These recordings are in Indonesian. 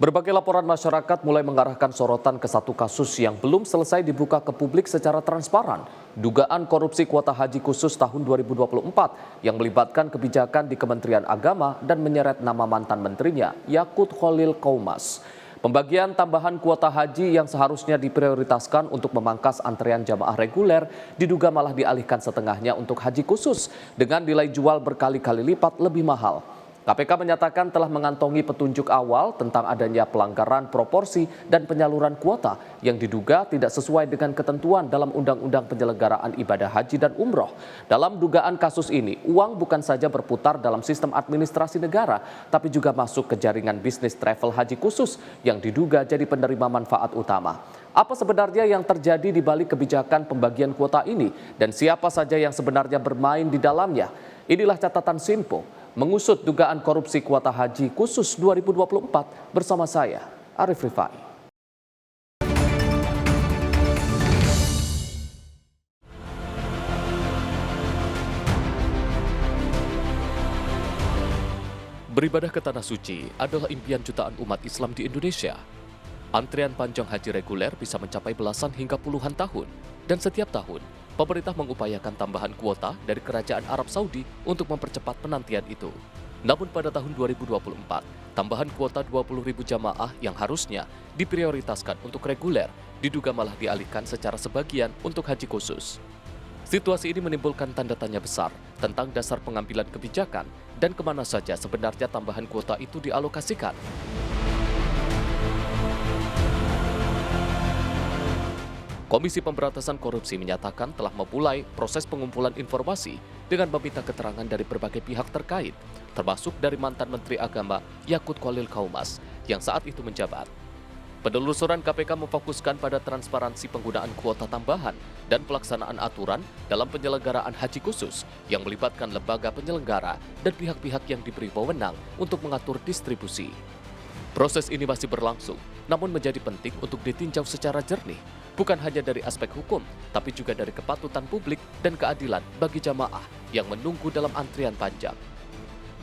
Berbagai laporan masyarakat mulai mengarahkan sorotan ke satu kasus yang belum selesai dibuka ke publik secara transparan. Dugaan korupsi kuota haji khusus tahun 2024 yang melibatkan kebijakan di Kementerian Agama dan menyeret nama mantan menterinya, Yakut Khalil Qaumas. Pembagian tambahan kuota haji yang seharusnya diprioritaskan untuk memangkas antrean jamaah reguler diduga malah dialihkan setengahnya untuk haji khusus dengan nilai jual berkali-kali lipat lebih mahal. KPK menyatakan telah mengantongi petunjuk awal tentang adanya pelanggaran proporsi dan penyaluran kuota yang diduga tidak sesuai dengan ketentuan dalam Undang-Undang Penyelenggaraan Ibadah Haji dan Umroh. Dalam dugaan kasus ini, uang bukan saja berputar dalam sistem administrasi negara, tapi juga masuk ke jaringan bisnis travel haji khusus yang diduga jadi penerima manfaat utama. Apa sebenarnya yang terjadi di balik kebijakan pembagian kuota ini dan siapa saja yang sebenarnya bermain di dalamnya? Inilah catatan Sinpo mengusut dugaan korupsi kuota haji khusus 2024 bersama saya, Arif Rifai. Beribadah ke Tanah Suci adalah impian jutaan umat Islam di Indonesia. Antrian panjang haji reguler bisa mencapai belasan hingga puluhan tahun, dan setiap tahun pemerintah mengupayakan tambahan kuota dari Kerajaan Arab Saudi untuk mempercepat penantian itu. Namun pada tahun 2024, tambahan kuota 20.000 jamaah yang harusnya diprioritaskan untuk reguler diduga malah dialihkan secara sebagian untuk haji khusus. Situasi ini menimbulkan tanda tanya besar tentang dasar pengambilan kebijakan dan kemana saja sebenarnya tambahan kuota itu dialokasikan. Komisi Pemberantasan Korupsi menyatakan telah memulai proses pengumpulan informasi dengan meminta keterangan dari berbagai pihak terkait, termasuk dari mantan Menteri Agama Yakut Khalil Qaumas yang saat itu menjabat. Penelusuran KPK memfokuskan pada transparansi penggunaan kuota tambahan dan pelaksanaan aturan dalam penyelenggaraan haji khusus yang melibatkan lembaga penyelenggara dan pihak-pihak yang diberi wewenang untuk mengatur distribusi. Proses ini masih berlangsung, namun menjadi penting untuk ditinjau secara jernih, bukan hanya dari aspek hukum, tapi juga dari kepatutan publik dan keadilan bagi jamaah yang menunggu dalam antrian panjang.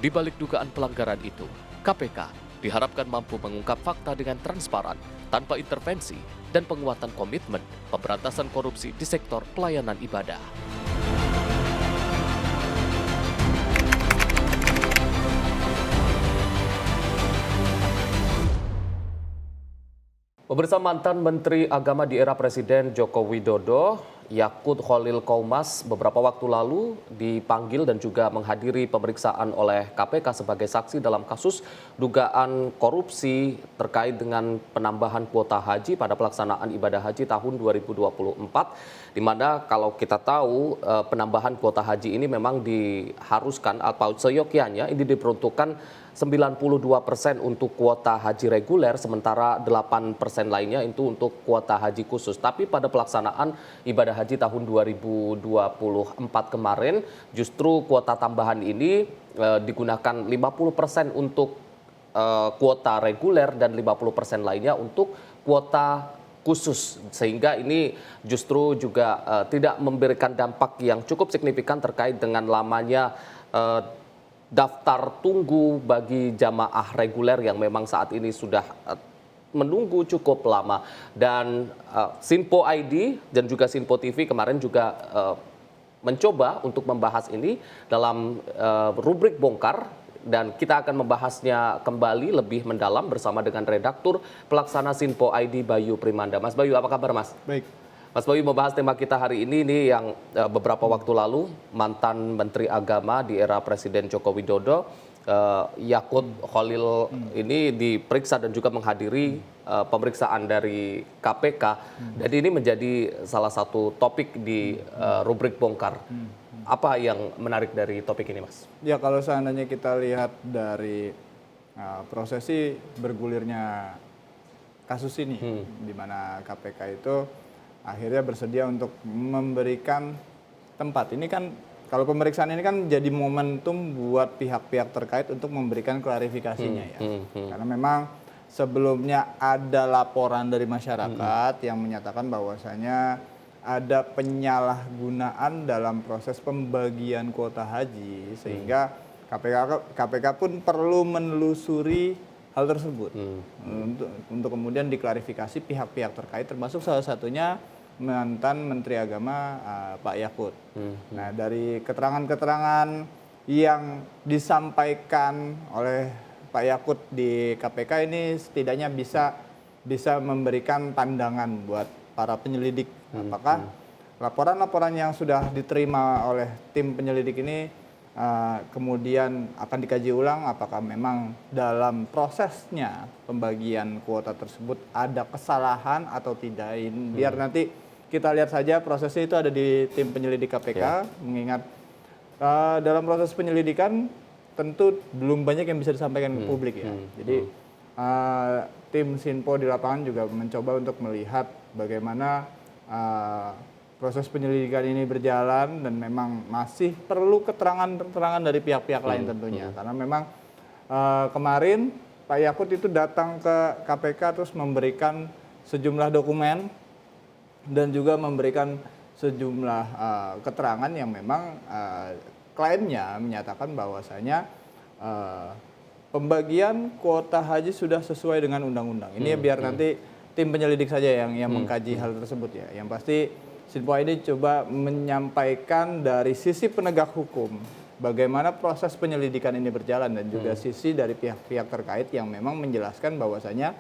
Di balik dugaan pelanggaran itu, KPK diharapkan mampu mengungkap fakta dengan transparan, tanpa intervensi, dan penguatan komitmen pemberantasan korupsi di sektor pelayanan ibadah. Pemirsa, mantan Menteri Agama di era Presiden Joko Widodo, Yakut Khalil Qaumas beberapa waktu lalu dipanggil dan juga menghadiri pemeriksaan oleh KPK sebagai saksi dalam kasus dugaan korupsi terkait dengan penambahan kuota haji pada pelaksanaan ibadah haji tahun 2024, di mana kalau kita tahu penambahan kuota haji ini memang diharuskan atau seyogyanya ini diperuntukkan 92% untuk kuota haji reguler, sementara 8% lainnya itu untuk kuota haji khusus. Tapi pada pelaksanaan ibadah haji tahun 2024 kemarin, justru kuota tambahan ini digunakan 50% untuk kuota reguler dan 50% lainnya untuk kuota khusus, sehingga ini justru juga tidak memberikan dampak yang cukup signifikan terkait dengan lamanya daftar tunggu bagi jamaah reguler yang memang saat ini sudah menunggu cukup lama. Dan Sinpo ID dan juga Sinpo TV kemarin juga mencoba untuk membahas ini dalam rubrik Bongkar, dan kita akan membahasnya kembali lebih mendalam bersama dengan redaktur pelaksana Sinpo ID Bayu Primanda. Mas Bayu, apa kabar Mas? Baik. Mas Bayu, membahas tema kita hari ini yang beberapa waktu lalu mantan Menteri Agama di era Presiden Joko Widodo, Yakut Khalil ini diperiksa dan juga menghadiri pemeriksaan dari KPK, dan ini menjadi salah satu topik di rubrik Bongkar. Apa yang menarik dari topik ini, Mas? Ya, kalau seandainya kita lihat dari prosesi bergulirnya kasus ini, di mana KPK itu akhirnya bersedia untuk memberikan tempat. Ini kan, kalau pemeriksaan ini kan jadi momentum buat pihak-pihak terkait untuk memberikan klarifikasinya ya. Karena memang sebelumnya ada laporan dari masyarakat yang menyatakan bahwasanya ada penyalahgunaan dalam proses pembagian kuota haji, sehingga KPK pun perlu menelusuri hal tersebut. Untuk kemudian diklarifikasi pihak-pihak terkait, termasuk salah satunya mantan Menteri Agama Pak Yakut. Nah, dari keterangan-keterangan yang disampaikan oleh Pak Yakut di KPK ini setidaknya bisa memberikan pandangan buat para penyelidik. Apakah laporan-laporan yang sudah diterima oleh tim penyelidik ini kemudian akan dikaji ulang, apakah memang dalam prosesnya pembagian kuota tersebut ada kesalahan atau tidak. Biar nanti kita lihat saja prosesnya itu ada di tim penyelidik KPK, mengingat dalam proses penyelidikan tentu belum banyak yang bisa disampaikan ke publik ya. Jadi tim Sinpo di lapangan juga mencoba untuk melihat bagaimana proses penyelidikan ini berjalan dan memang masih perlu keterangan-keterangan dari pihak-pihak lain tentunya. Karena memang kemarin Pak Yakut itu datang ke KPK terus memberikan sejumlah dokumen dan juga memberikan sejumlah keterangan yang memang kliennya menyatakan bahwasanya pembagian kuota haji sudah sesuai dengan undang-undang. Ini biar nanti tim penyelidik saja yang mengkaji hal tersebut ya. Yang pasti Sinpo ID coba menyampaikan dari sisi penegak hukum bagaimana proses penyelidikan ini berjalan dan juga sisi dari pihak-pihak terkait yang memang menjelaskan bahwasanya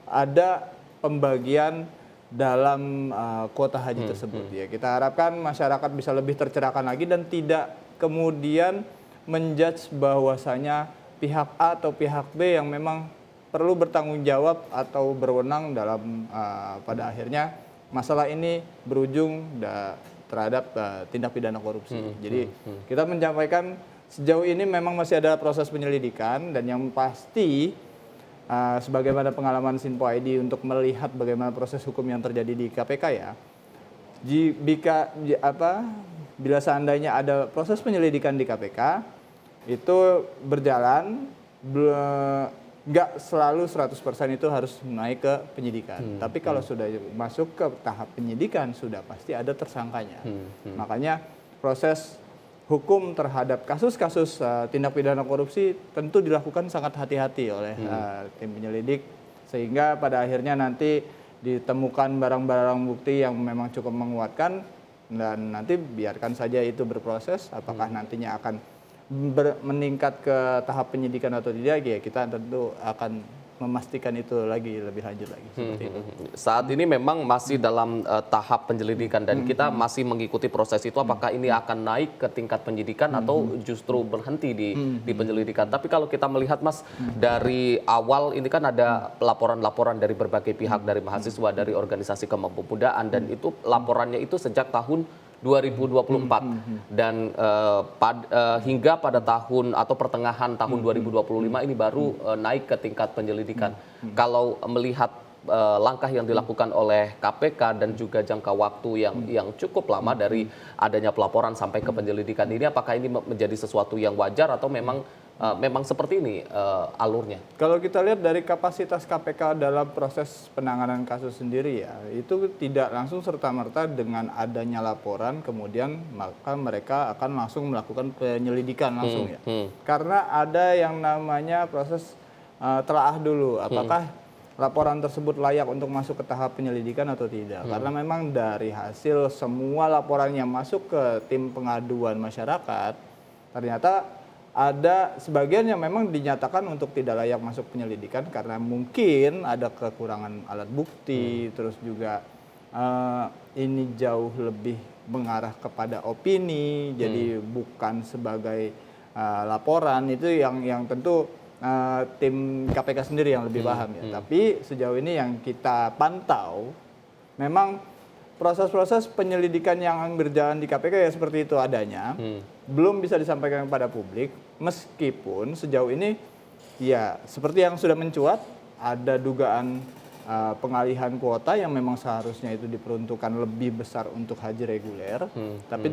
ada pembagian dalam kuota haji tersebut ya. Kita harapkan masyarakat bisa lebih tercerahkan lagi dan tidak kemudian menjudge bahwasanya pihak A atau pihak B yang memang perlu bertanggung jawab atau berwenang dalam pada akhirnya masalah ini berujung terhadap tindak pidana korupsi. Jadi kita menyampaikan sejauh ini memang masih ada proses penyelidikan dan yang pasti sebagaimana pengalaman Sinpo ID untuk melihat bagaimana proses hukum yang terjadi di KPK ya. Bila seandainya ada proses penyelidikan di KPK itu berjalan nggak selalu 100% itu harus naik ke penyidikan. Tapi kalau sudah masuk ke tahap penyidikan sudah pasti ada tersangkanya. Makanya proses hukum terhadap kasus-kasus tindak pidana korupsi tentu dilakukan sangat hati-hati oleh tim penyelidik sehingga pada akhirnya nanti ditemukan barang-barang bukti yang memang cukup menguatkan dan nanti biarkan saja itu berproses apakah nantinya akan meningkat ke tahap penyidikan atau tidak ya kita tentu akan memastikan itu lagi lebih lanjut lagi seperti itu. Saat ini memang masih dalam tahap penyelidikan dan kita masih mengikuti proses itu apakah ini akan naik ke tingkat penyidikan atau justru berhenti di penyelidikan. Tapi kalau kita melihat Mas dari awal ini kan ada laporan-laporan dari berbagai pihak dari mahasiswa dari organisasi kepemudaan dan itu laporannya itu sejak tahun 2024 dan hingga pada tahun atau pertengahan tahun 2025 ini baru naik ke tingkat penyelidikan. Kalau melihat langkah yang dilakukan oleh KPK dan juga jangka waktu yang cukup lama dari adanya pelaporan sampai ke penyelidikan ini, apakah ini menjadi sesuatu yang wajar atau memang seperti ini alurnya? Kalau kita lihat dari kapasitas KPK dalam proses penanganan kasus sendiri ya, itu tidak langsung serta-merta dengan adanya laporan kemudian maka mereka akan langsung melakukan penyelidikan langsung ya. Karena ada yang namanya proses telaah dulu, apakah laporan tersebut layak untuk masuk ke tahap penyelidikan atau tidak. Karena memang dari hasil semua laporan yang masuk ke tim pengaduan masyarakat, ternyata ada sebagian yang memang dinyatakan untuk tidak layak masuk penyelidikan karena mungkin ada kekurangan alat bukti, terus juga ini jauh lebih mengarah kepada opini, jadi bukan sebagai laporan. Itu yang tentu tim KPK sendiri yang lebih paham ya. Tapi sejauh ini yang kita pantau, memang proses-proses penyelidikan yang berjalan di KPK ya seperti itu adanya, belum bisa disampaikan kepada publik, meskipun sejauh ini ya seperti yang sudah mencuat, ada dugaan pengalihan kuota yang memang seharusnya itu diperuntukkan lebih besar untuk haji reguler, tapi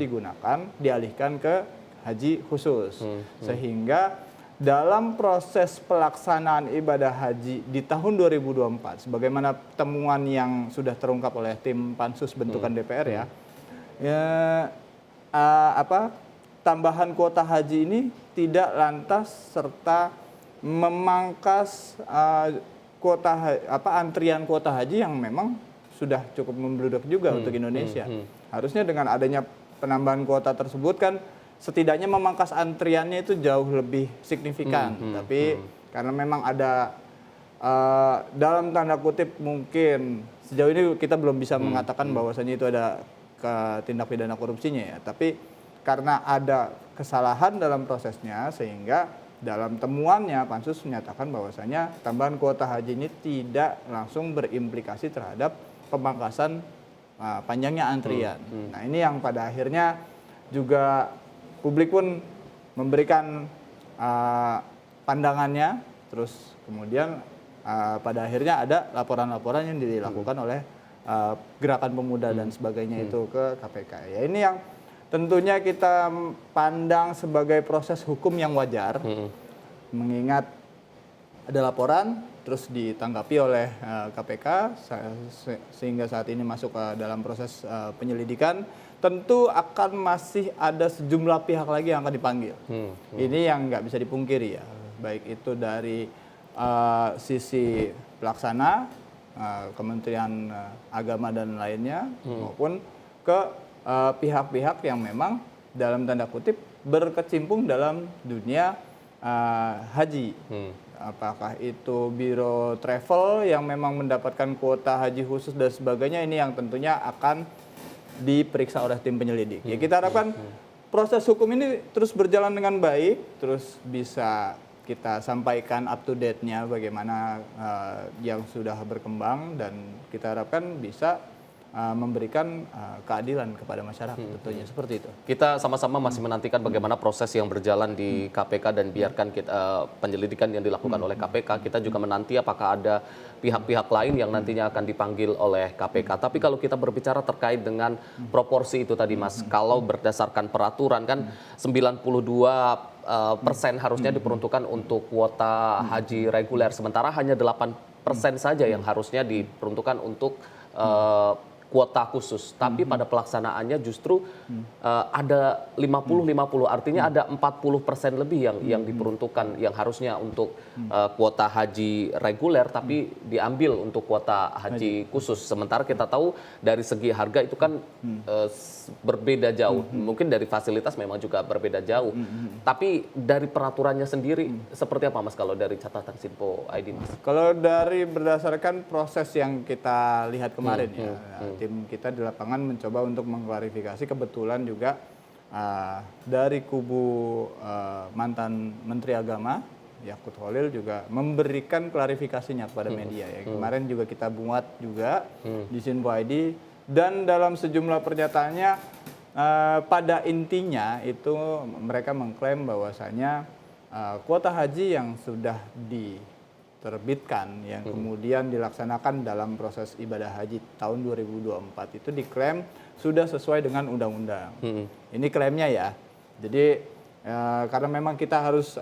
dialihkan ke haji khusus, sehingga dalam proses pelaksanaan ibadah haji di tahun 2024, sebagaimana temuan yang sudah terungkap oleh tim pansus bentukan DPR tambahan kuota haji ini tidak lantas serta memangkas antrian kuota haji yang memang sudah cukup membludak juga untuk Indonesia. Harusnya dengan adanya penambahan kuota tersebut kan setidaknya memangkas antriannya itu jauh lebih signifikan. Tapi karena memang ada dalam tanda kutip mungkin sejauh ini kita belum bisa mengatakan bahwasanya itu ada tindak pidana korupsinya ya. Tapi karena ada kesalahan dalam prosesnya sehingga dalam temuannya Pansus menyatakan bahwasanya tambahan kuota haji ini tidak langsung berimplikasi terhadap pemangkasan panjangnya antrian. Nah ini yang pada akhirnya juga publik pun memberikan pandangannya, terus kemudian pada akhirnya ada laporan-laporan yang dilakukan oleh gerakan pemuda dan sebagainya itu ke KPK. Ya ini yang tentunya kita pandang sebagai proses hukum yang wajar, mengingat ada laporan terus ditanggapi oleh KPK sehingga saat ini masuk ke dalam proses penyelidikan. Tentu akan masih ada sejumlah pihak lagi yang akan dipanggil. Ini yang nggak bisa dipungkiri ya, baik itu dari sisi pelaksana, Kementerian Agama dan lainnya, maupun ke pihak-pihak yang memang dalam tanda kutip berkecimpung dalam dunia haji. Apakah itu biro travel yang memang mendapatkan kuota haji khusus dan sebagainya, ini yang tentunya akan diperiksa oleh tim penyelidik. Ya kita harapkan proses hukum ini terus berjalan dengan baik, terus bisa kita sampaikan up to date-nya bagaimana yang sudah berkembang, dan kita harapkan bisa memberikan keadilan kepada masyarakat tentunya seperti itu. Kita sama-sama masih menantikan bagaimana proses yang berjalan di KPK dan biarkan penyelidikan yang dilakukan oleh KPK. Kita juga menanti apakah ada pihak-pihak lain yang nantinya akan dipanggil oleh KPK. Tapi kalau kita berbicara terkait dengan proporsi itu tadi Mas, kalau berdasarkan peraturan kan 92% harusnya diperuntukkan untuk kuota haji reguler, sementara hanya 8% saja yang harusnya diperuntukkan untuk kuota khusus. Tapi pada pelaksanaannya justru ada 50-50, artinya ada 40% lebih yang diperuntukkan yang harusnya untuk kuota haji reguler, tapi diambil untuk kuota haji khusus. Sementara kita tahu dari segi harga itu kan berbeda jauh. Mungkin dari fasilitas memang juga berbeda jauh. Tapi dari peraturannya sendiri seperti apa Mas kalau dari catatan Sinpo ID Mas? Kalau dari berdasarkan proses yang kita lihat kemarin ya, tim kita di lapangan mencoba untuk mengklarifikasi, kebetulan juga dari kubu mantan Menteri Agama Yakut Khalil juga memberikan klarifikasinya kepada media ya. Kemarin juga kita buat juga di Sinpo ID, dan dalam sejumlah pernyataannya pada intinya itu mereka mengklaim bahwasanya kuota haji yang sudah diterbitkan yang kemudian dilaksanakan dalam proses ibadah haji tahun 2024 itu diklaim sudah sesuai dengan undang-undang. Ini klaimnya ya. Jadi karena memang kita harus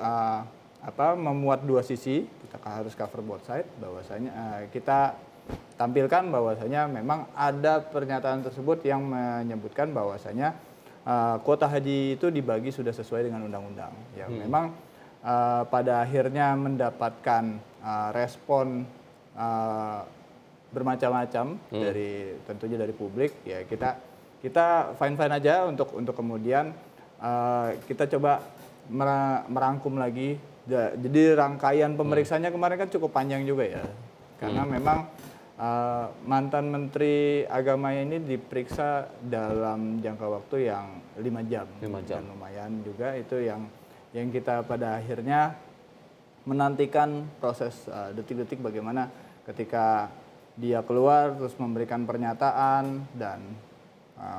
memuat dua sisi, kita harus cover both side, bahwasanya kita tampilkan bahwasanya memang ada pernyataan tersebut yang menyebutkan bahwasanya kuota haji itu dibagi sudah sesuai dengan undang-undang. Ya memang pada akhirnya mendapatkan respon bermacam-macam dari tentunya dari publik. Ya kita fine-fine aja untuk kemudian kita coba merangkum lagi. Jadi rangkaian pemeriksaannya kemarin kan cukup panjang juga ya, karena memang mantan Menteri Agama ini diperiksa dalam jangka waktu yang 5 jam. Dan lumayan juga itu yang kita pada akhirnya menantikan proses detik-detik bagaimana ketika dia keluar terus memberikan pernyataan, dan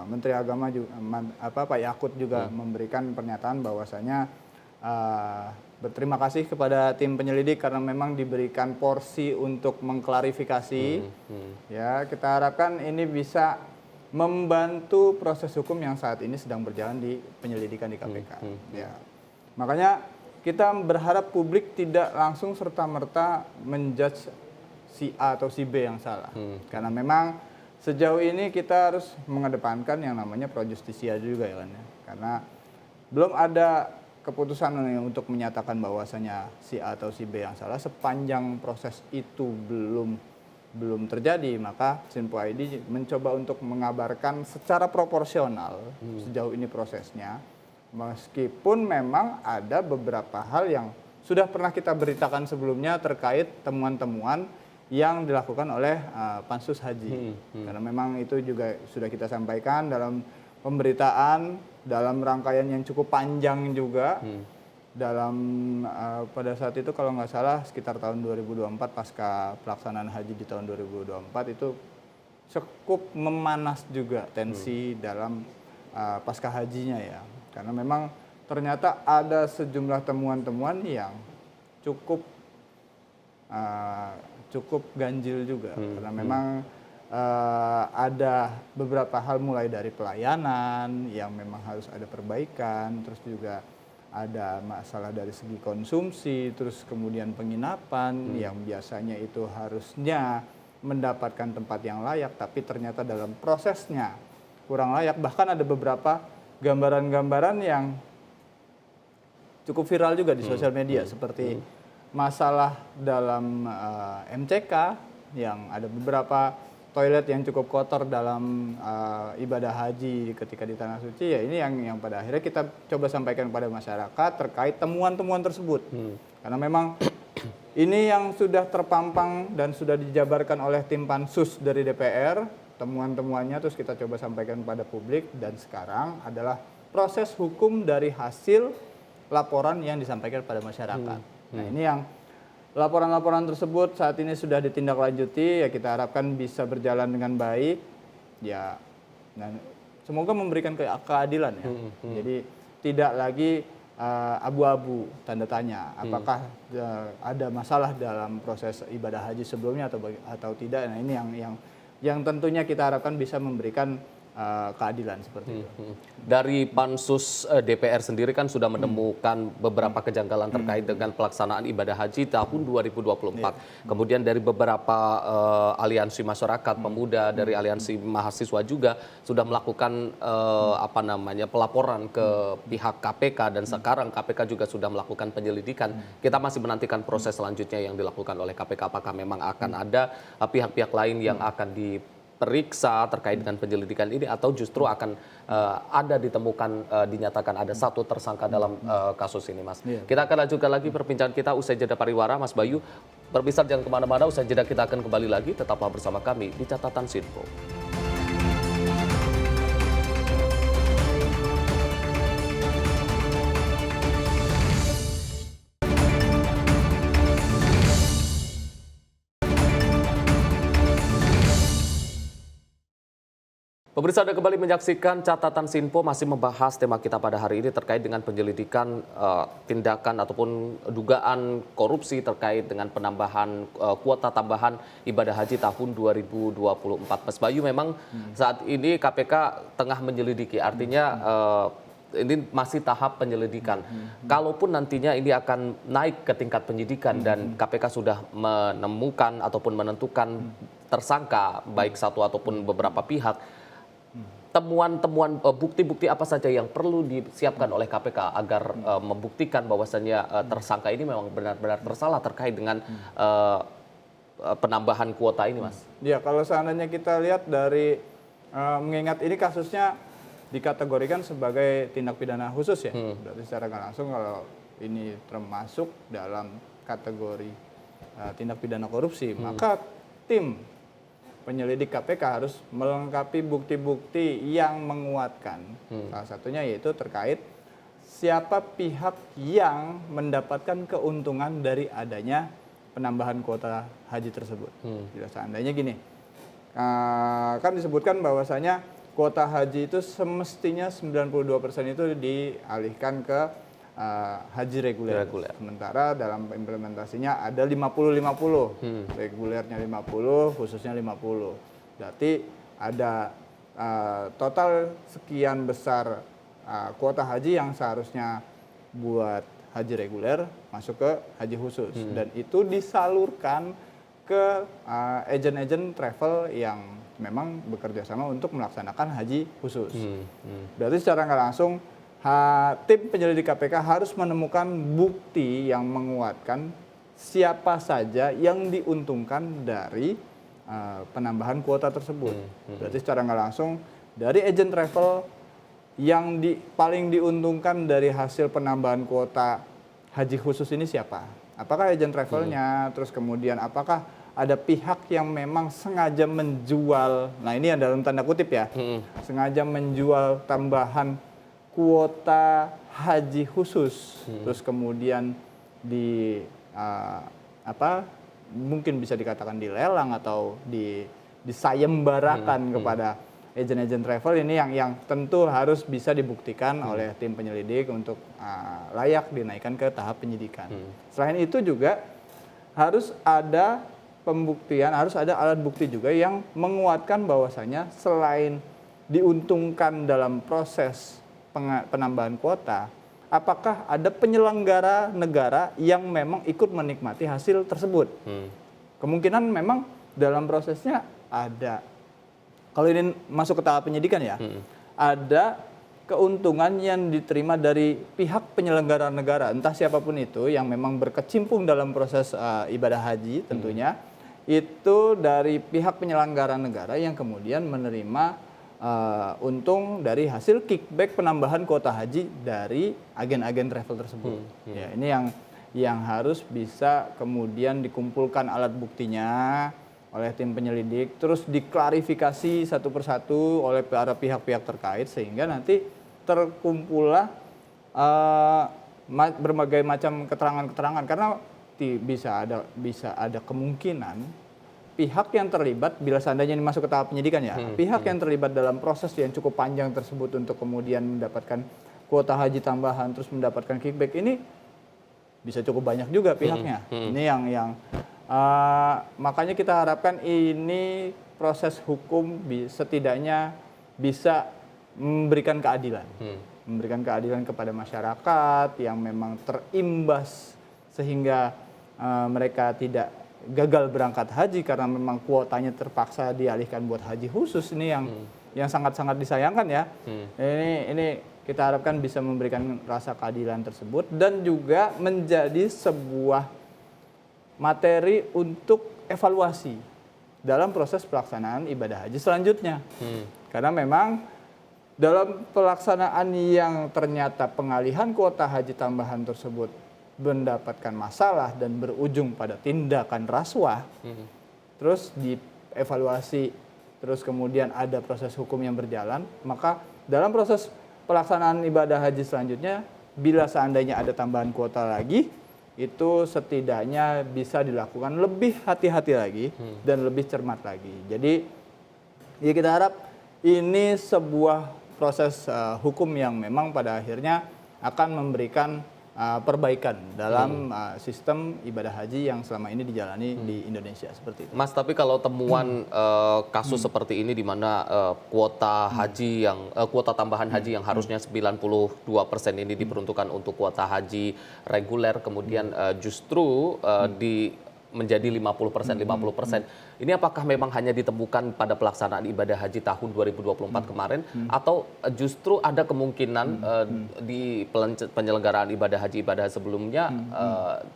Menteri Agama juga, Pak Yakut juga memberikan pernyataan bahwasanya berterima kasih kepada tim penyelidik karena memang diberikan porsi untuk mengklarifikasi. Ya, kita harapkan ini bisa membantu proses hukum yang saat ini sedang berjalan di penyelidikan di KPK. Ya. Makanya kita berharap publik tidak langsung serta-merta menjudge si A atau si B yang salah. Karena memang sejauh ini kita harus mengedepankan yang namanya pro justisia juga ya kan ya. Karena belum ada keputusan untuk menyatakan bahwasanya si A atau si B yang salah sepanjang proses itu belum terjadi, maka Sinpo ID mencoba untuk mengabarkan secara proporsional sejauh ini prosesnya, meskipun memang ada beberapa hal yang sudah pernah kita beritakan sebelumnya terkait temuan-temuan yang dilakukan oleh Pansus Haji. Karena memang itu juga sudah kita sampaikan dalam pemberitaan, dalam rangkaian yang cukup panjang juga. Dalam pada saat itu kalau nggak salah sekitar tahun 2024 pasca pelaksanaan haji di tahun 2024 itu cukup memanas juga tensi dalam pasca hajinya ya, karena memang ternyata ada sejumlah temuan-temuan yang cukup ganjil juga, karena memang ada beberapa hal mulai dari pelayanan yang memang harus ada perbaikan, terus juga ada masalah dari segi konsumsi, terus kemudian penginapan yang biasanya itu harusnya mendapatkan tempat yang layak, tapi ternyata dalam prosesnya kurang layak. Bahkan ada beberapa gambaran-gambaran yang cukup viral juga di sosial media, seperti masalah dalam MCK yang ada beberapa toilet yang cukup kotor dalam ibadah haji ketika di Tanah Suci, ya ini yang pada akhirnya kita coba sampaikan kepada masyarakat terkait temuan-temuan tersebut. Karena memang ini yang sudah terpampang dan sudah dijabarkan oleh tim Pansus dari DPR, temuan-temuannya terus kita coba sampaikan kepada publik, dan sekarang adalah proses hukum dari hasil laporan yang disampaikan kepada masyarakat. Nah ini yang laporan-laporan tersebut saat ini sudah ditindaklanjuti, ya kita harapkan bisa berjalan dengan baik, ya, dan semoga memberikan keadilan ya. Jadi tidak lagi abu-abu, tanda tanya, apakah ada masalah dalam proses ibadah haji sebelumnya atau tidak. Nah ini yang tentunya kita harapkan bisa memberikan keadilan seperti itu. Dari Pansus DPR sendiri kan sudah menemukan beberapa kejanggalan terkait dengan pelaksanaan ibadah haji tahun 2024. Kemudian dari beberapa aliansi masyarakat pemuda, dari aliansi mahasiswa juga sudah melakukan pelaporan ke pihak KPK, dan sekarang KPK juga sudah melakukan penyelidikan. Kita masih menantikan proses selanjutnya yang dilakukan oleh KPK, apakah memang akan ada pihak-pihak lain yang akan diperiksa terkait dengan penyelidikan ini, atau justru akan ada ditemukan, dinyatakan ada satu tersangka dalam kasus ini, Mas. Kita akan lanjutkan lagi perbincangan kita usai jeda pariwara, Mas Bayu. Berpisah jangan kemana-mana, usai jeda kita akan kembali lagi, tetaplah bersama kami di Catatan Sinpo. Pemirsa, Anda kembali menyaksikan Catatan Sinpo, masih membahas tema kita pada hari ini terkait dengan penyelidikan tindakan ataupun dugaan korupsi terkait dengan penambahan kuota tambahan ibadah haji tahun 2024. Mas Bayu, memang saat ini KPK tengah menyelidiki, artinya ini masih tahap penyelidikan. Kalaupun nantinya ini akan naik ke tingkat penyidikan dan KPK sudah menemukan ataupun menentukan tersangka baik satu ataupun beberapa pihak, temuan-temuan bukti-bukti apa saja yang perlu disiapkan oleh KPK agar membuktikan bahwasannya tersangka ini memang benar-benar bersalah terkait dengan penambahan kuota ini, Mas? Ya, kalau seandainya kita lihat dari mengingat ini kasusnya dikategorikan sebagai tindak pidana khusus ya, berarti secara nggak langsung kalau ini termasuk dalam kategori tindak pidana korupsi, maka tim penyelidik KPK harus melengkapi bukti-bukti yang menguatkan. Salah satunya yaitu terkait siapa pihak yang mendapatkan keuntungan dari adanya penambahan kuota haji tersebut. Bila seandainya gini, kan disebutkan bahwasanya kuota haji itu semestinya 92% itu dialihkan ke haji reguler. Sementara dalam implementasinya ada 50-50. Regulernya 50, khususnya 50. Berarti ada total sekian besar kuota haji yang seharusnya buat haji reguler masuk ke haji khusus. Dan itu disalurkan ke agen-agen travel yang memang bekerja sama untuk melaksanakan haji khusus. Berarti secara nggak langsung tim penyelidik KPK harus menemukan bukti yang menguatkan siapa saja yang diuntungkan dari penambahan kuota tersebut. Berarti secara nggak langsung dari agent travel yang paling diuntungkan dari hasil penambahan kuota haji khusus ini siapa? Apakah agent travelnya? Terus kemudian apakah ada pihak yang memang sengaja menjual? Nah ini yang dalam tanda kutip ya, sengaja menjual tambahan kuota haji khusus. Terus kemudian mungkin bisa dikatakan dilelang atau disayembarakan kepada agen-agen travel ini yang tentu harus bisa dibuktikan oleh tim penyelidik untuk layak dinaikkan ke tahap penyidikan. Selain itu juga harus ada pembuktian, harus ada alat bukti juga yang menguatkan bahwasanya selain diuntungkan dalam proses penambahan kuota, apakah ada penyelenggara negara yang memang ikut menikmati hasil tersebut. Kemungkinan memang dalam prosesnya ada, kalau ini masuk ke tahap penyidikan ya, ada keuntungan yang diterima dari pihak penyelenggara negara, entah siapapun itu yang memang berkecimpung dalam proses ibadah haji tentunya, itu dari pihak penyelenggara negara yang kemudian menerima untung dari hasil kickback penambahan kuota haji dari agen-agen travel tersebut. Ya, ini yang harus bisa kemudian dikumpulkan alat buktinya oleh tim penyelidik, terus diklarifikasi satu persatu oleh para pihak-pihak terkait sehingga nanti terkumpullah berbagai macam keterangan-keterangan, karena bisa ada kemungkinan pihak yang terlibat, bila seandainya ini masuk ke tahap penyidikan ya, pihak yang terlibat dalam proses yang cukup panjang tersebut untuk kemudian mendapatkan kuota haji tambahan, terus mendapatkan kickback, ini bisa cukup banyak juga pihaknya. Ini yang makanya kita harapkan ini proses hukum setidaknya bisa memberikan keadilan. Memberikan keadilan kepada masyarakat yang memang terimbas sehingga mereka tidak gagal berangkat haji karena memang kuotanya terpaksa dialihkan buat haji khusus. Ini yang sangat-sangat disayangkan ya. Ini kita harapkan bisa memberikan rasa keadilan tersebut dan juga menjadi sebuah materi untuk evaluasi dalam proses pelaksanaan ibadah haji selanjutnya. Karena memang dalam pelaksanaan yang ternyata pengalihan kuota haji tambahan tersebut mendapatkan masalah dan berujung pada tindakan rasuah, terus dievaluasi, terus kemudian ada proses hukum yang berjalan, maka dalam proses pelaksanaan ibadah haji selanjutnya, bila seandainya ada tambahan kuota lagi, itu setidaknya bisa dilakukan lebih hati-hati lagi dan lebih cermat lagi. Jadi ya kita harap ini sebuah proses hukum yang memang pada akhirnya akan memberikan perbaikan dalam sistem ibadah haji yang selama ini dijalani di Indonesia seperti itu. Mas, tapi kalau temuan kasus seperti ini di mana kuota haji kuota tambahan haji yang harusnya 92% ini diperuntukkan untuk kuota haji reguler, kemudian justru menjadi 50%. Ini apakah memang hanya ditemukan pada pelaksanaan ibadah haji tahun 2024 kemarin, atau justru ada kemungkinan di penyelenggaraan ibadah haji sebelumnya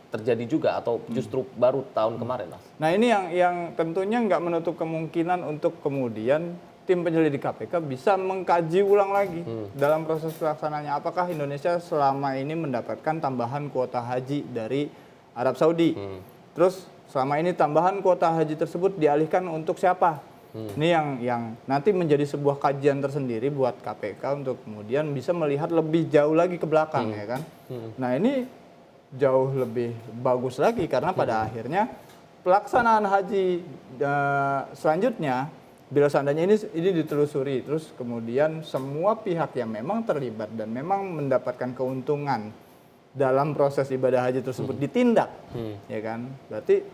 terjadi juga, atau justru baru tahun kemarin, Mas? Nah ini yang tentunya nggak menutup kemungkinan untuk kemudian tim penyelidik KPK bisa mengkaji ulang lagi dalam proses pelaksanaannya. Apakah Indonesia selama ini mendapatkan tambahan kuota haji dari Arab Saudi? Terus selama ini tambahan kuota haji tersebut dialihkan untuk siapa? Ini yang nanti menjadi sebuah kajian tersendiri buat KPK untuk kemudian bisa melihat lebih jauh lagi ke belakang, ya kan? Nah ini jauh lebih bagus lagi karena pada akhirnya pelaksanaan haji selanjutnya, bila seandainya ini ditelusuri, terus kemudian semua pihak yang memang terlibat dan memang mendapatkan keuntungan dalam proses ibadah haji tersebut ditindak, ya kan? Berarti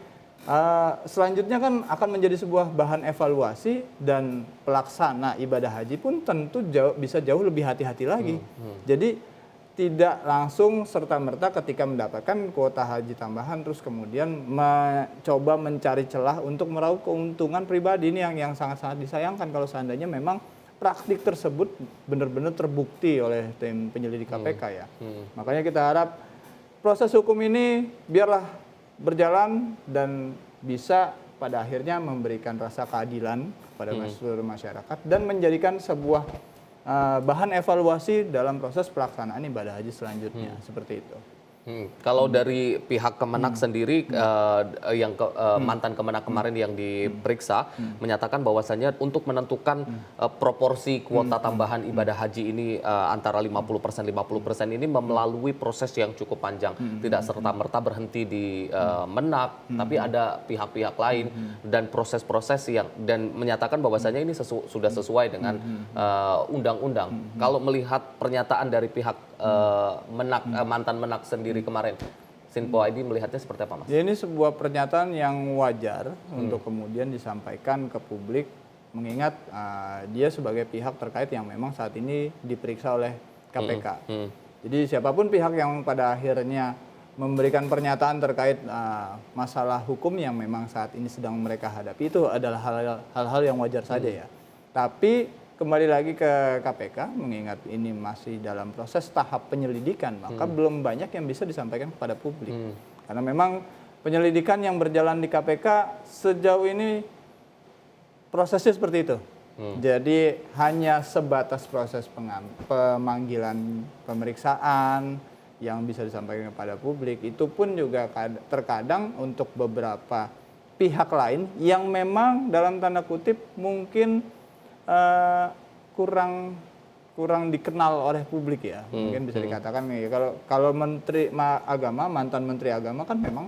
selanjutnya kan akan menjadi sebuah bahan evaluasi dan pelaksana ibadah haji pun tentu bisa jauh lebih hati-hati lagi. Jadi tidak langsung serta-merta ketika mendapatkan kuota haji tambahan terus kemudian mencoba mencari celah untuk meraup keuntungan pribadi. Ini yang sangat-sangat disayangkan kalau seandainya memang praktik tersebut benar-benar terbukti oleh tim penyelidik KPK ya. Makanya kita harap proses hukum ini biarlah berjalan dan bisa pada akhirnya memberikan rasa keadilan kepada seluruh masyarakat dan menjadikan sebuah bahan evaluasi dalam proses pelaksanaan ibadah haji selanjutnya, seperti itu. Kalau dari pihak Kemenak sendiri, mantan Kemenak kemarin yang diperiksa menyatakan bahwasannya untuk menentukan proporsi kuota tambahan ibadah haji ini antara 50% ini melalui proses yang cukup panjang, tidak serta-merta berhenti di Menak, tapi ada pihak-pihak lain dan proses-proses dan menyatakan bahwasannya ini sudah sesuai dengan undang-undang. Kalau melihat pernyataan dari pihak mantan Menak sendiri kemarin, Sinpo ID melihatnya seperti apa, Mas? Ya, ini sebuah pernyataan yang wajar untuk kemudian disampaikan ke publik, mengingat dia sebagai pihak terkait yang memang saat ini diperiksa oleh KPK. Jadi siapapun pihak yang pada akhirnya memberikan pernyataan terkait masalah hukum yang memang saat ini sedang mereka hadapi, itu adalah hal-hal yang wajar saja ya. Tapi kembali lagi ke KPK, mengingat ini masih dalam proses tahap penyelidikan, maka belum banyak yang bisa disampaikan kepada publik. Karena memang penyelidikan yang berjalan di KPK sejauh ini prosesnya seperti itu. Jadi hanya sebatas proses pemanggilan pemeriksaan yang bisa disampaikan kepada publik. Itu pun juga terkadang untuk beberapa pihak lain yang memang dalam tanda kutip mungkin kurang dikenal oleh publik ya, mungkin bisa dikatakan nih, kalau mantan Menteri Agama kan memang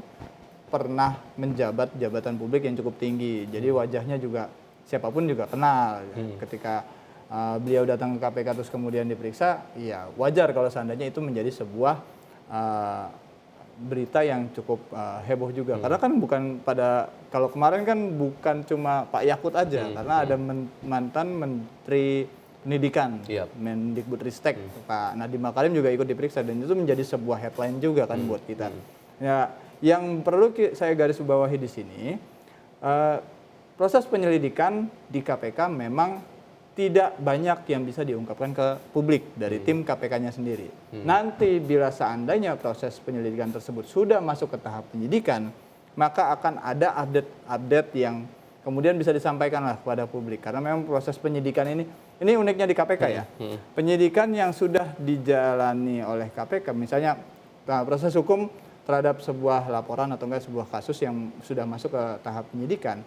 pernah menjabat jabatan publik yang cukup tinggi, jadi wajahnya juga siapapun juga kenal. Ketika beliau datang ke KPK terus kemudian diperiksa, ya wajar kalau seandainya itu menjadi sebuah berita yang cukup heboh juga, karena kan kalau kemarin kan bukan cuma Pak Yakut aja, karena ada mantan Menteri Pendidikan, Mendikbudristek, Pak Nadiem Makarim juga ikut diperiksa, dan itu menjadi sebuah headline juga kan buat kita. Ya, yang perlu saya garis bawahi di sini, proses penyelidikan di KPK memang tidak banyak yang bisa diungkapkan ke publik dari tim KPK-nya sendiri. Nanti bila seandainya proses penyelidikan tersebut sudah masuk ke tahap penyidikan, maka akan ada update yang kemudian bisa disampaikan lah kepada publik. Karena memang proses penyidikan ini uniknya di KPK ya. Penyidikan yang sudah dijalani oleh KPK, misalnya proses hukum terhadap sebuah laporan atau enggak sebuah kasus yang sudah masuk ke tahap penyidikan,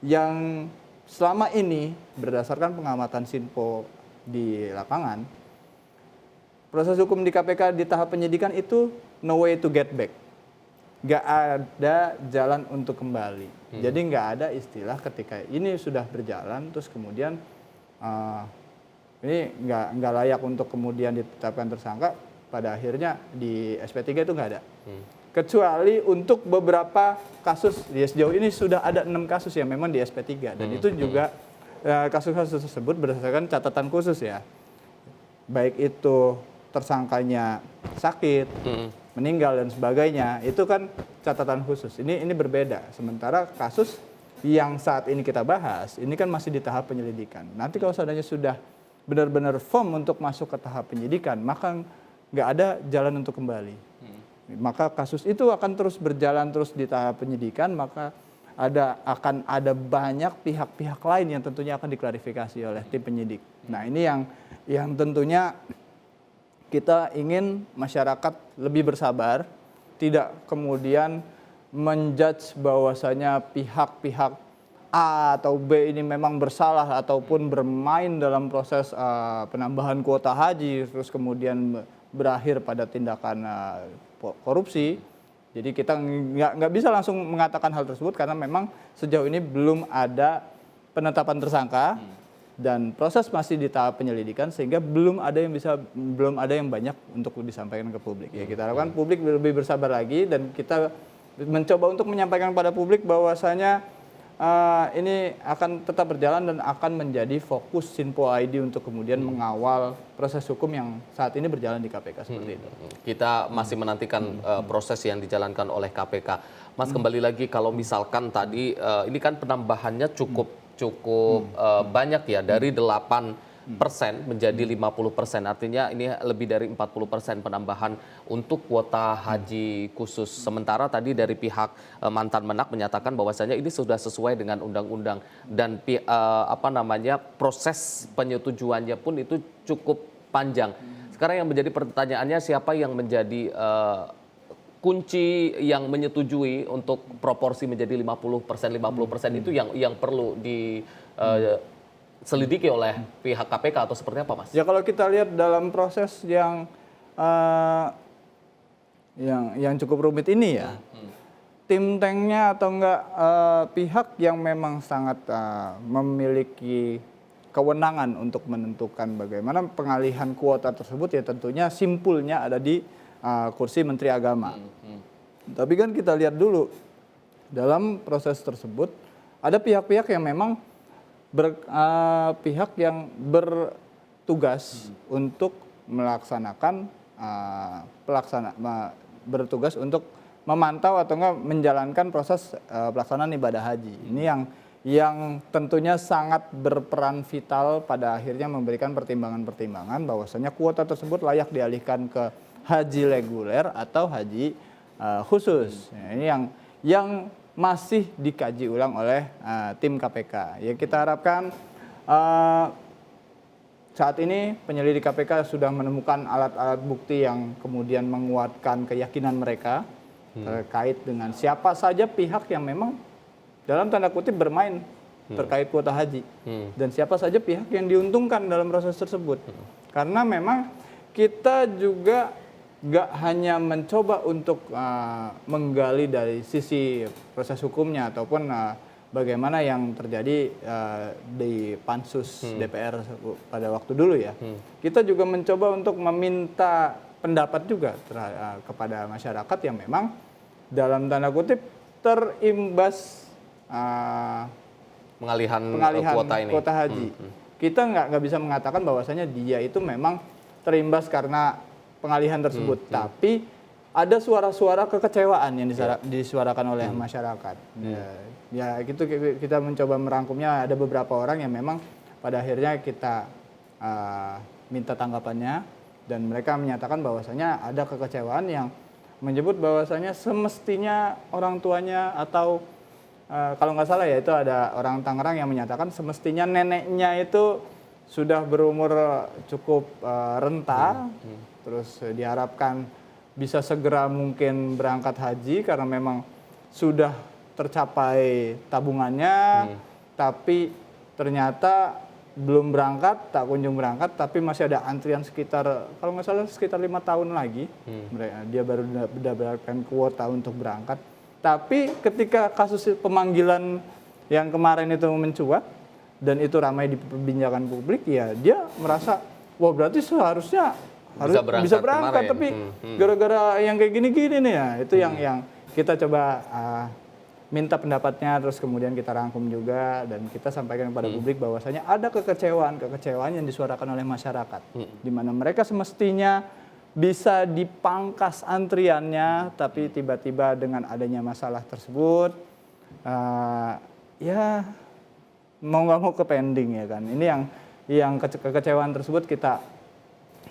yang selama ini berdasarkan pengamatan Sinpo di lapangan, proses hukum di KPK di tahap penyidikan itu no way to get back. Nggak ada jalan untuk kembali. Jadi nggak ada istilah ketika ini sudah berjalan terus kemudian ini nggak layak untuk kemudian ditetapkan tersangka, pada akhirnya di SP3 itu nggak ada. Kecuali untuk beberapa kasus, ya sejauh ini sudah ada 6 kasus yang memang di SP3, dan itu juga kasus-kasus tersebut berdasarkan catatan khusus ya, baik itu tersangkanya sakit, meninggal dan sebagainya, itu kan catatan khusus. Ini berbeda. Sementara kasus yang saat ini kita bahas, ini kan masih di tahap penyelidikan. Nanti kalau seandainya sudah benar-benar firm untuk masuk ke tahap penyidikan, maka nggak ada jalan untuk kembali. Maka kasus itu akan terus berjalan terus di tahap penyidikan, maka akan ada banyak pihak-pihak lain yang tentunya akan diklarifikasi oleh tim penyidik. Nah, ini yang tentunya kita ingin masyarakat lebih bersabar, tidak kemudian menjudge bahwasanya pihak-pihak A atau B ini memang bersalah ataupun bermain dalam proses penambahan kuota haji terus kemudian berakhir pada tindakan korupsi. Jadi kita nggak bisa langsung mengatakan hal tersebut karena memang sejauh ini belum ada penetapan tersangka dan proses masih di tahap penyelidikan, sehingga belum ada yang banyak untuk disampaikan ke publik. Ya, kita harapkan publik lebih bersabar lagi dan kita mencoba untuk menyampaikan pada publik bahwasanya ini akan tetap berjalan dan akan menjadi fokus Sinpo ID untuk kemudian mengawal proses hukum yang saat ini berjalan di KPK seperti itu. Kita masih menantikan proses yang dijalankan oleh KPK. Mas, kembali lagi kalau misalkan tadi ini kan penambahannya cukup banyak ya, dari 8 menjadi 50%. Artinya ini lebih dari 40% penambahan untuk kuota haji khusus. Sementara tadi dari pihak mantan Menak menyatakan bahwasanya ini sudah sesuai dengan undang-undang dan proses penyetujuannya pun itu cukup panjang. Sekarang yang menjadi pertanyaannya siapa yang menjadi kunci yang menyetujui untuk proporsi menjadi 50% itu yang perlu diselidiki oleh pihak KPK atau seperti apa, Mas? Ya kalau kita lihat dalam proses yang cukup rumit ini ya, tim tanknya atau enggak pihak yang memang sangat memiliki kewenangan untuk menentukan bagaimana pengalihan kuota tersebut ya tentunya simpulnya ada di kursi Menteri Agama. Tapi kan kita lihat dulu dalam proses tersebut ada pihak-pihak yang memang bertugas untuk melaksanakan bertugas untuk memantau atau enggak menjalankan proses pelaksanaan ibadah haji. Ini yang tentunya sangat berperan vital pada akhirnya memberikan pertimbangan-pertimbangan bahwasanya kuota tersebut layak dialihkan ke haji reguler atau haji khusus. Ini yang masih dikaji ulang oleh tim KPK. Ya kita harapkan saat ini penyelidik KPK sudah menemukan alat-alat bukti yang kemudian menguatkan keyakinan mereka terkait dengan siapa saja pihak yang memang dalam tanda kutip bermain terkait kuota haji dan siapa saja pihak yang diuntungkan dalam proses tersebut. Karena memang kita juga gak hanya mencoba untuk menggali dari sisi proses hukumnya ataupun bagaimana yang terjadi di pansus DPR pada waktu dulu ya. Kita juga mencoba untuk meminta pendapat juga kepada masyarakat yang memang dalam tanda kutip terimbas pengalihan kuota haji. Kita nggak bisa mengatakan bahwasanya dia itu memang terimbas karena pengalihan tersebut, tapi ada suara-suara kekecewaan yang disuarakan oleh masyarakat. Ya gitu kita mencoba merangkumnya. Ada beberapa orang yang memang pada akhirnya kita minta tanggapannya dan mereka menyatakan bahwasanya ada kekecewaan yang menyebut bahwasanya semestinya orang tuanya atau kalau nggak salah ya itu ada orang Tangerang yang menyatakan semestinya neneknya itu sudah berumur cukup renta, terus diharapkan bisa segera mungkin berangkat haji karena memang sudah tercapai tabungannya, tapi ternyata belum berangkat, tak kunjung berangkat, tapi masih ada antrian sekitar kalau nggak salah sekitar 5 tahun lagi, dia baru mendapatkan kuota untuk berangkat. Tapi ketika kasus pemanggilan yang kemarin itu mencuat dan itu ramai diperbincangkan publik, ya dia merasa wah berarti seharusnya bisa berangkat tapi gara-gara yang kayak gini-gini nih ya, itu yang kita coba minta pendapatnya, terus kemudian kita rangkum juga dan kita sampaikan kepada publik bahwasanya ada kekecewaan yang disuarakan oleh masyarakat, di mana mereka semestinya bisa dipangkas antriannya, tapi tiba-tiba dengan adanya masalah tersebut, ya mau nggak mau ke pending ya kan. Ini yang kekecewaan tersebut kita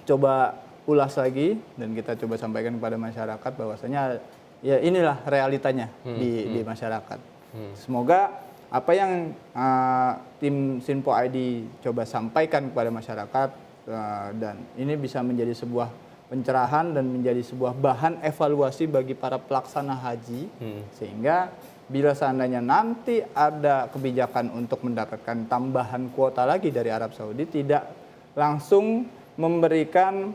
coba ulas lagi dan kita coba sampaikan kepada masyarakat bahwasanya ya inilah realitanya di masyarakat. Semoga apa yang tim Sinpo ID coba sampaikan kepada masyarakat dan ini bisa menjadi sebuah pencerahan dan menjadi sebuah bahan evaluasi bagi para pelaksana haji, sehingga bila seandainya nanti ada kebijakan untuk mendapatkan tambahan kuota lagi dari Arab Saudi, tidak langsung memberikan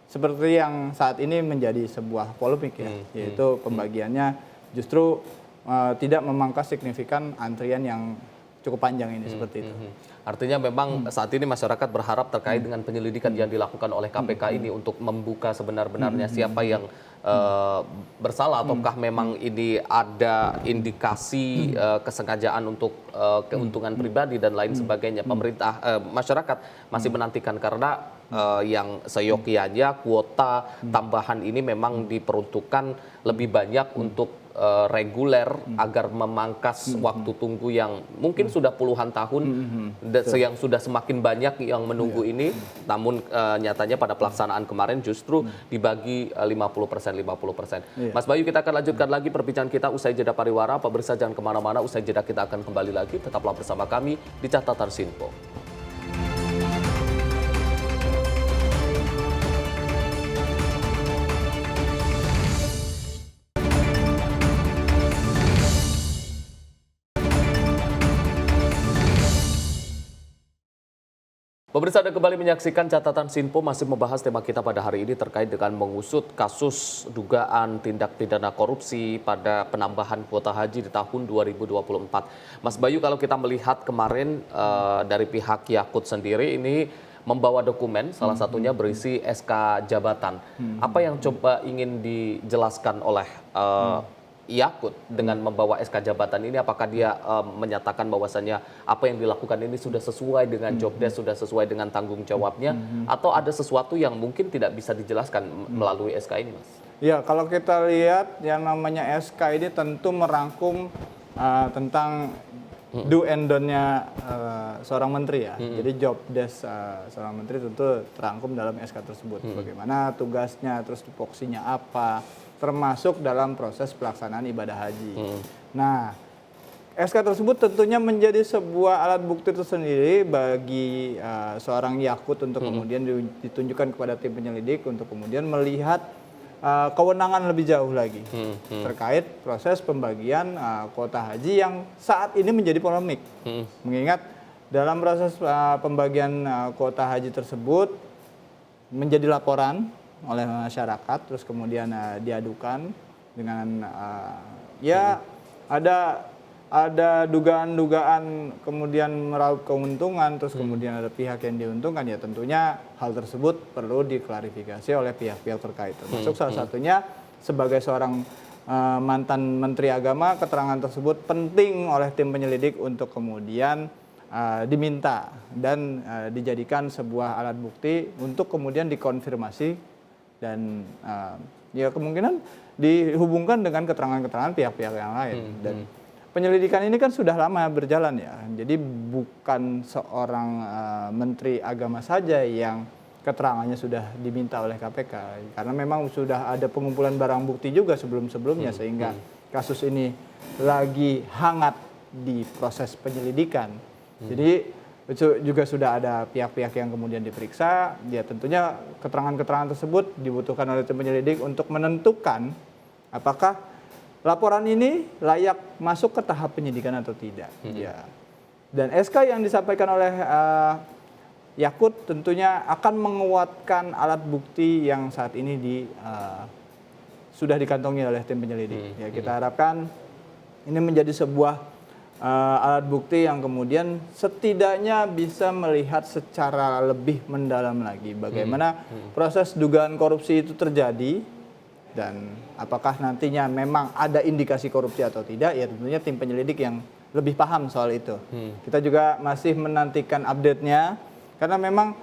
seperti yang saat ini menjadi sebuah polemik ya, yaitu pembagiannya justru tidak memangkas signifikan antrian yang cukup panjang ini seperti itu. Artinya memang saat ini masyarakat berharap terkait dengan penyelidikan yang dilakukan oleh KPK ini untuk membuka sebenar-benarnya siapa yang bersalah ataukah memang ini ada indikasi kesengajaan untuk keuntungan pribadi dan lain sebagainya. Masyarakat masih menantikan karena yang seyogianya kuota tambahan ini memang diperuntukkan lebih banyak untuk reguler agar memangkas waktu tunggu yang mungkin sudah puluhan tahun, yang sudah semakin banyak yang menunggu ini, namun nyatanya pada pelaksanaan kemarin justru dibagi 50%, 50%. Mas Bayu, kita akan lanjutkan lagi perbincangan kita usai jeda pariwara. Pemirsa jangan kemana-mana, usai jeda kita akan kembali lagi. Tetaplah bersama kami di Catatan Sinpo. Pemirsa, Anda kembali menyaksikan Catatan Sinpo, masih membahas tema kita pada hari ini terkait dengan mengusut kasus dugaan tindak pidana korupsi pada penambahan kuota haji di tahun 2024. Mas Bayu, kalau kita melihat kemarin dari pihak Yakult sendiri ini membawa dokumen, salah satunya berisi SK jabatan. Apa yang coba ingin dijelaskan oleh Yakult dengan membawa SK jabatan ini? Apakah dia menyatakan bahwasannya apa yang dilakukan ini sudah sesuai dengan job desk, sudah sesuai dengan tanggung jawabnya, atau ada sesuatu yang mungkin tidak bisa dijelaskan melalui SK ini, Mas? Ya, kalau kita lihat yang namanya SK ini tentu merangkum tentang do and don't-nya seorang menteri ya. Jadi job desk seorang menteri tentu terangkum dalam SK tersebut. Bagaimana tugasnya, terus tupoksinya apa, termasuk dalam proses pelaksanaan ibadah haji. Nah, SK tersebut tentunya menjadi sebuah alat bukti tersendiri bagi seorang Yakult untuk kemudian ditunjukkan kepada tim penyelidik untuk kemudian melihat kewenangan lebih jauh lagi terkait proses pembagian kuota haji yang saat ini menjadi polemik. Mengingat dalam proses pembagian kuota haji tersebut menjadi laporan oleh masyarakat, terus kemudian diadukan dengan ya ada dugaan-dugaan kemudian meraup keuntungan, terus kemudian ada pihak yang diuntungkan, ya tentunya hal tersebut perlu diklarifikasi oleh pihak-pihak terkait. Termasuk salah satunya sebagai seorang mantan Menteri Agama, keterangan tersebut penting oleh tim penyelidik untuk kemudian diminta dan dijadikan sebuah alat bukti untuk kemudian dikonfirmasi dan ya kemungkinan dihubungkan dengan keterangan-keterangan pihak-pihak yang lain. Dan penyelidikan ini kan sudah lama berjalan ya, jadi bukan seorang Menteri Agama saja yang keterangannya sudah diminta oleh KPK, karena memang sudah ada pengumpulan barang bukti juga sebelum-sebelumnya, sehingga kasus ini lagi hangat di proses penyelidikan. Jadi juga sudah ada pihak-pihak yang kemudian diperiksa, ya tentunya keterangan-keterangan tersebut dibutuhkan oleh tim penyelidik untuk menentukan apakah laporan ini layak masuk ke tahap penyidikan atau tidak. Ya. Dan SK yang disampaikan oleh Yakult tentunya akan menguatkan alat bukti yang saat ini sudah dikantongi oleh tim penyelidik. Ya, kita harapkan ini menjadi sebuah alat bukti yang kemudian setidaknya bisa melihat secara lebih mendalam lagi bagaimana proses dugaan korupsi itu terjadi, dan apakah nantinya memang ada indikasi korupsi atau tidak, ya tentunya tim penyelidik yang lebih paham soal itu. Kita juga masih menantikan update-nya, karena memang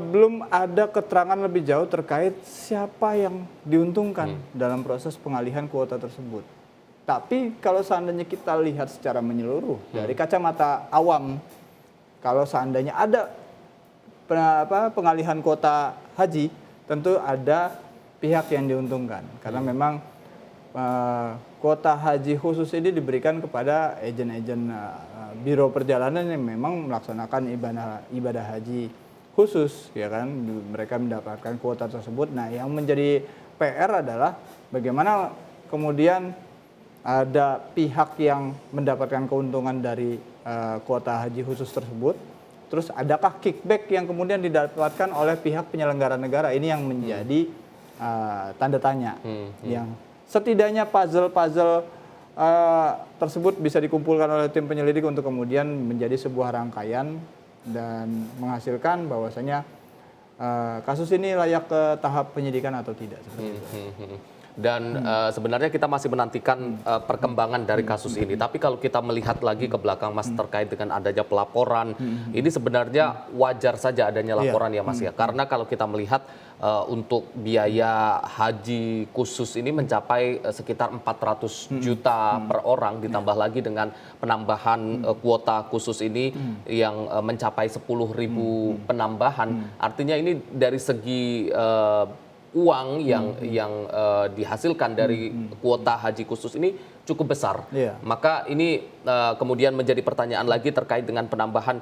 belum ada keterangan lebih jauh terkait siapa yang diuntungkan dalam proses pengalihan kuota tersebut. Tapi kalau seandainya kita lihat secara menyeluruh dari kacamata awam, kalau seandainya ada pengalihan kuota haji, tentu ada pihak yang diuntungkan. Karena memang kuota haji khusus ini diberikan kepada agen-agen biro perjalanan yang memang melaksanakan ibadah haji khusus, ya kan? Mereka mendapatkan kuota tersebut. Nah, yang menjadi PR adalah bagaimana kemudian ada pihak yang mendapatkan keuntungan dari kuota haji khusus tersebut. Terus adakah kickback yang kemudian didapatkan oleh pihak penyelenggara negara? Ini yang menjadi tanda tanya. Yang setidaknya puzzle-puzzle tersebut bisa dikumpulkan oleh tim penyelidik untuk kemudian menjadi sebuah rangkaian dan menghasilkan bahwasanya kasus ini layak ke tahap penyidikan atau tidak. Seperti itu. Dan sebenarnya kita masih menantikan perkembangan dari kasus ini. Tapi kalau kita melihat lagi ke belakang Mas terkait dengan adanya pelaporan, ini sebenarnya wajar saja adanya laporan ya Mas ya. Karena kalau kita melihat untuk biaya haji khusus ini mencapai sekitar 400 juta per orang, ditambah lagi dengan penambahan kuota khusus ini yang mencapai 10.000 penambahan. Artinya ini dari segi uang yang dihasilkan dari kuota haji khusus ini cukup besar. Maka ini kemudian menjadi pertanyaan lagi terkait dengan penambahan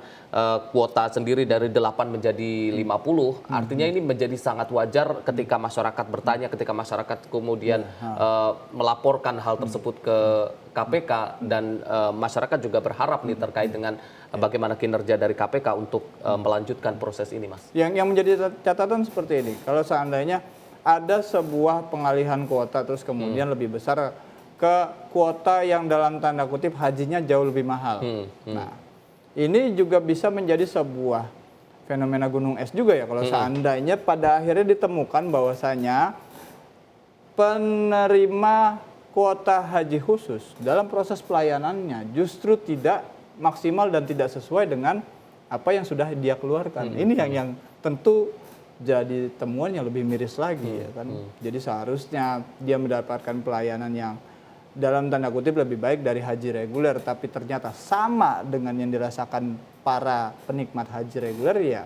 kuota sendiri dari 8 menjadi 50. Artinya ini menjadi sangat wajar ketika masyarakat bertanya, ketika masyarakat kemudian melaporkan hal tersebut ke KPK, dan masyarakat juga berharap nih terkait dengan bagaimana kinerja dari KPK untuk melanjutkan proses ini, Mas. Yang menjadi catatan seperti ini, kalau seandainya ada sebuah pengalihan kuota terus kemudian lebih besar ke kuota yang dalam tanda kutip hajinya jauh lebih mahal. Nah, ini juga bisa menjadi sebuah fenomena gunung es juga ya kalau seandainya pada akhirnya ditemukan bahwasanya penerima kuota haji khusus dalam proses pelayanannya justru tidak maksimal dan tidak sesuai dengan apa yang sudah dia keluarkan. Ini yang tentu jadi temuan yang lebih miris lagi ya kan. Jadi seharusnya dia mendapatkan pelayanan yang dalam tanda kutip lebih baik dari haji reguler, tapi ternyata sama dengan yang dirasakan para penikmat haji reguler, ya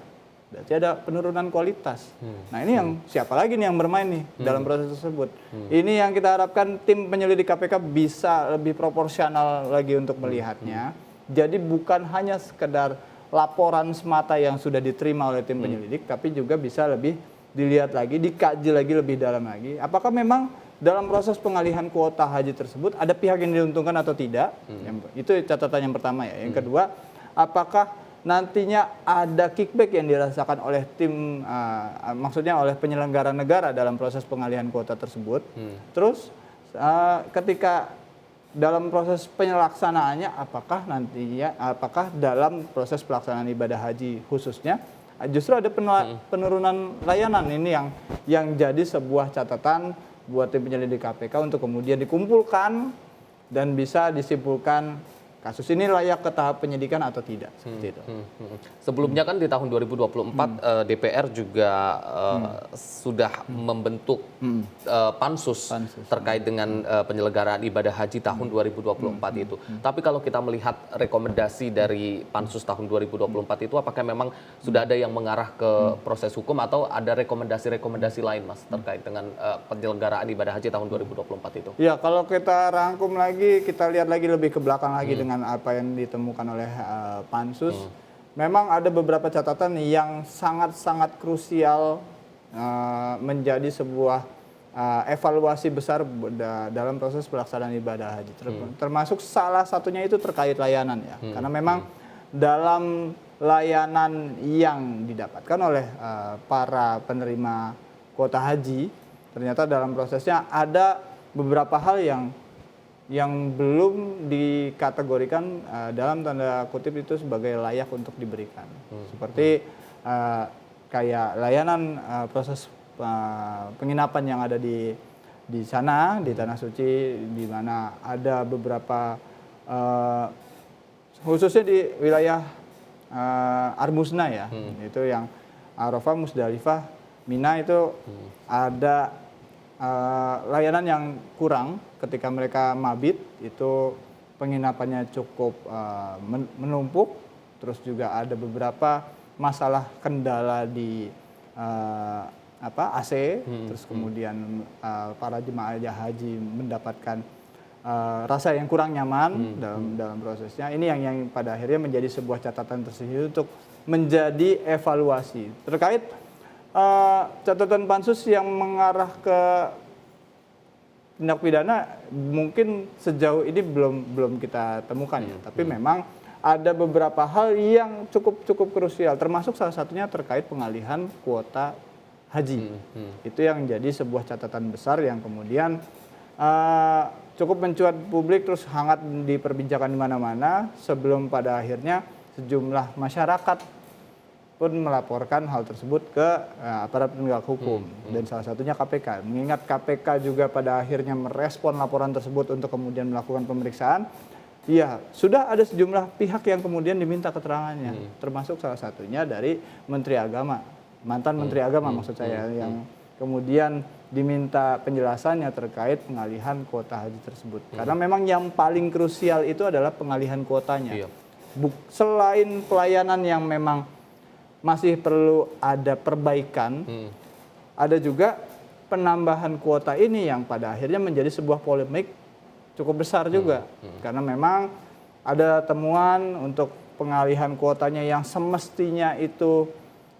berarti ada penurunan kualitas. Nah ini yang siapa lagi nih yang bermain nih dalam proses tersebut. Ini yang kita harapkan tim penyelidik KPK bisa lebih proporsional lagi untuk melihatnya. Jadi bukan hanya sekedar laporan semata yang sudah diterima oleh tim penyelidik, tapi juga bisa lebih dilihat lagi, dikaji lagi lebih dalam lagi. Apakah memang dalam proses pengalihan kuota haji tersebut ada pihak yang diuntungkan atau tidak? Itu catatan yang pertama ya. Yang kedua, apakah nantinya ada kickback yang dirasakan oleh tim, maksudnya oleh penyelenggara negara dalam proses pengalihan kuota tersebut? Terus ketika dalam proses penyelaksanaannya, apakah dalam proses pelaksanaan ibadah haji khususnya justru ada penurunan layanan? Ini yang jadi sebuah catatan buat tim penyelidik KPK untuk kemudian dikumpulkan dan bisa disimpulkan kasus ini layak ke tahap penyidikan atau tidak. Seperti itu. Sebelumnya kan di tahun 2024 DPR juga sudah membentuk pansus terkait dengan penyelenggaraan ibadah haji tahun 2024 itu. Tapi kalau kita melihat rekomendasi dari pansus tahun 2024 itu, apakah memang sudah ada yang mengarah ke proses hukum atau ada rekomendasi-rekomendasi lain, Mas, terkait dengan penyelenggaraan ibadah haji tahun 2024 itu? Ya, kalau kita rangkum lagi, kita lihat lagi lebih ke belakang lagi dengan apa yang ditemukan oleh pansus, memang ada beberapa catatan yang sangat-sangat krusial menjadi sebuah evaluasi besar dalam proses pelaksanaan ibadah haji. Termasuk salah satunya itu terkait layanan ya, karena memang dalam layanan yang didapatkan oleh para penerima kuota haji, ternyata dalam prosesnya ada beberapa hal yang belum dikategorikan dalam tanda kutip itu sebagai layak untuk diberikan. Seperti kayak layanan proses penginapan yang ada di sana, di Tanah Suci, di mana ada beberapa khususnya di wilayah Armusna ya, itu yang Arafah, Musdalifah, Mina itu ada layanan yang kurang ketika mereka mabit, itu penginapannya cukup menumpuk, terus juga ada beberapa masalah kendala di AC, terus kemudian para jemaah haji mendapatkan rasa yang kurang nyaman dalam prosesnya. Ini yang pada akhirnya menjadi sebuah catatan tersendiri untuk menjadi evaluasi terkait catatan pansus yang mengarah ke tindak pidana. Mungkin sejauh ini belum kita temukan ya, tapi memang ada beberapa hal yang cukup krusial, termasuk salah satunya terkait pengalihan kuota haji. Itu yang jadi sebuah catatan besar yang kemudian cukup mencuat publik, terus hangat diperbincangkan di mana-mana, sebelum pada akhirnya sejumlah masyarakat pun melaporkan hal tersebut ke aparat penegak hukum dan salah satunya KPK. Mengingat KPK juga pada akhirnya merespon laporan tersebut untuk kemudian melakukan pemeriksaan, ya sudah ada sejumlah pihak yang kemudian diminta keterangannya, termasuk salah satunya dari Menteri Agama, mantan Menteri Agama maksud saya, yang kemudian diminta penjelasannya terkait pengalihan kuota haji tersebut. Karena memang yang paling krusial itu adalah pengalihan kuotanya. Iya. Selain pelayanan yang memang masih perlu ada perbaikan, ada juga penambahan kuota ini yang pada akhirnya menjadi sebuah polemik cukup besar juga. Karena memang ada temuan untuk pengalihan kuotanya yang semestinya itu